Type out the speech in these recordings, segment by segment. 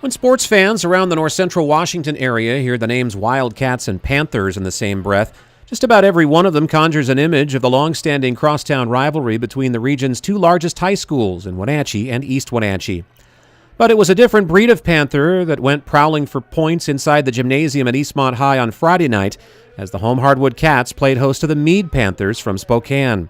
When sports fans around the north central Washington area hear the names Wildcats and Panthers in the same breath, just about every one of them conjures an image of the long-standing crosstown rivalry between the region's two largest high schools in Wenatchee and East Wenatchee. But it was a different breed of Panther that went prowling for points inside the gymnasium at Eastmont High on Friday night as the home Hardwood Cats played host to the Mead Panthers from Spokane.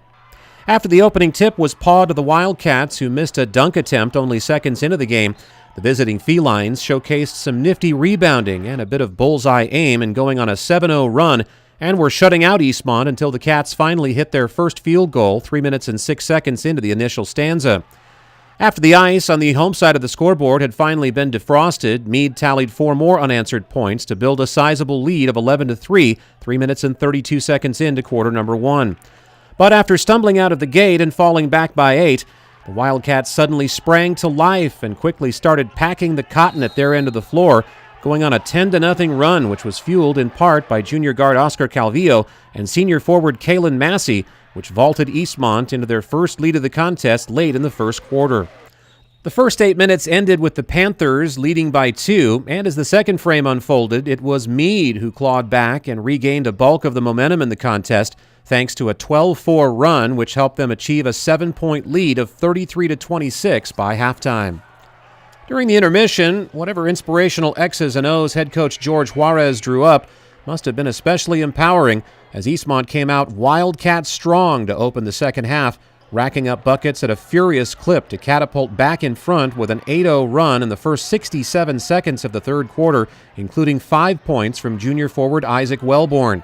After the opening tip was pawed to the Wildcats, who missed a dunk attempt only seconds into the game, the visiting felines showcased some nifty rebounding and a bit of bullseye aim in going on a 7-0 run and were shutting out Eastmont until the Cats finally hit their first field goal 3 minutes and 6 seconds into the initial stanza. After the ice on the home side of the scoreboard had finally been defrosted, Mead tallied 4 more unanswered points to build a sizable lead of 11-3, 3 minutes and 32 seconds into quarter number 1. But after stumbling out of the gate and falling back by 8, the Wildcats suddenly sprang to life and quickly started packing the cotton at their end of the floor, going on a 10-0 run, which was fueled in part by junior guard Oscar Calvillo and senior forward Kalen Massey, which vaulted Eastmont into their first lead of the contest late in the first quarter. The first 8 minutes ended with the Panthers leading by 2, and as the second frame unfolded, it was Mead who clawed back and regained a bulk of the momentum in the contest, thanks to a 12-4 run, which helped them achieve a 7-point lead of 33-26 by halftime. During the intermission, whatever inspirational X's and O's head coach George Juarez drew up must have been especially empowering, as Eastmont came out Wildcat strong to open the second half, racking up buckets at a furious clip to catapult back in front with an 8-0 run in the first 67 seconds of the third quarter, including 5 points from junior forward Isaac Wellborn.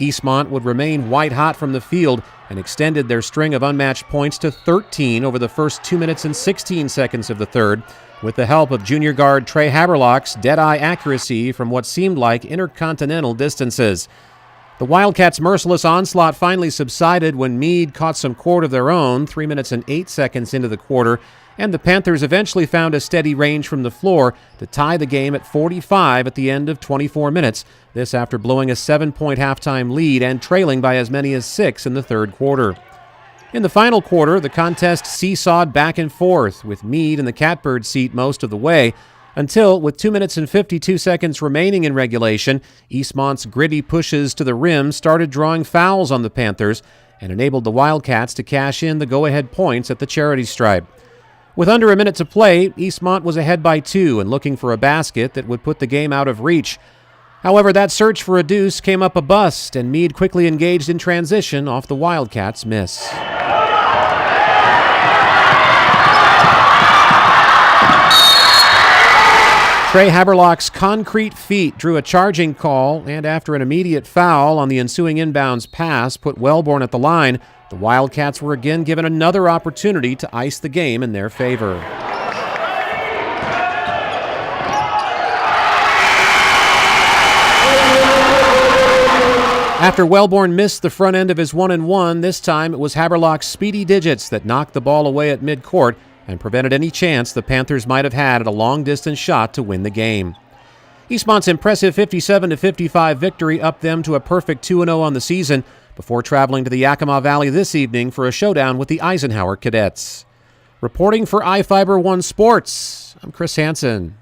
Eastmont would remain white-hot from the field and extended their string of unmatched points to 13 over the first 2 minutes and 16 seconds of the third, with the help of junior guard Trey Haberlock's dead-eye accuracy from what seemed like intercontinental distances. The Wildcats' merciless onslaught finally subsided when Mead caught some court of their own 3 minutes and 8 seconds into the quarter, and the Panthers eventually found a steady range from the floor to tie the game at 45 at the end of 24 minutes, this after blowing a 7-point halftime lead and trailing by as many as 6 in the third quarter. In the final quarter, the contest seesawed back and forth, with Mead in the catbird seat most of the way, until, with 2 minutes and 52 seconds remaining in regulation, Eastmont's gritty pushes to the rim started drawing fouls on the Panthers and enabled the Wildcats to cash in the go-ahead points at the charity stripe. With under a minute to play, Eastmont was ahead by 2 and looking for a basket that would put the game out of reach. However, that search for a deuce came up a bust, and Mead quickly engaged in transition off the Wildcats' miss. Trey Haberlock's concrete feet drew a charging call, and after an immediate foul on the ensuing inbounds pass put Wellborn at the line, the Wildcats were again given another opportunity to ice the game in their favor. After Wellborn missed the front end of his 1-and-1, this time it was Haberlock's speedy digits that knocked the ball away at midcourt and prevented any chance the Panthers might have had at a long-distance shot to win the game. Eastmont's impressive 57-55 victory upped them to a perfect 2-0 on the season before traveling to the Yakima Valley this evening for a showdown with the Eisenhower Cadets. Reporting for iFiber One Sports, I'm Chris Hansen.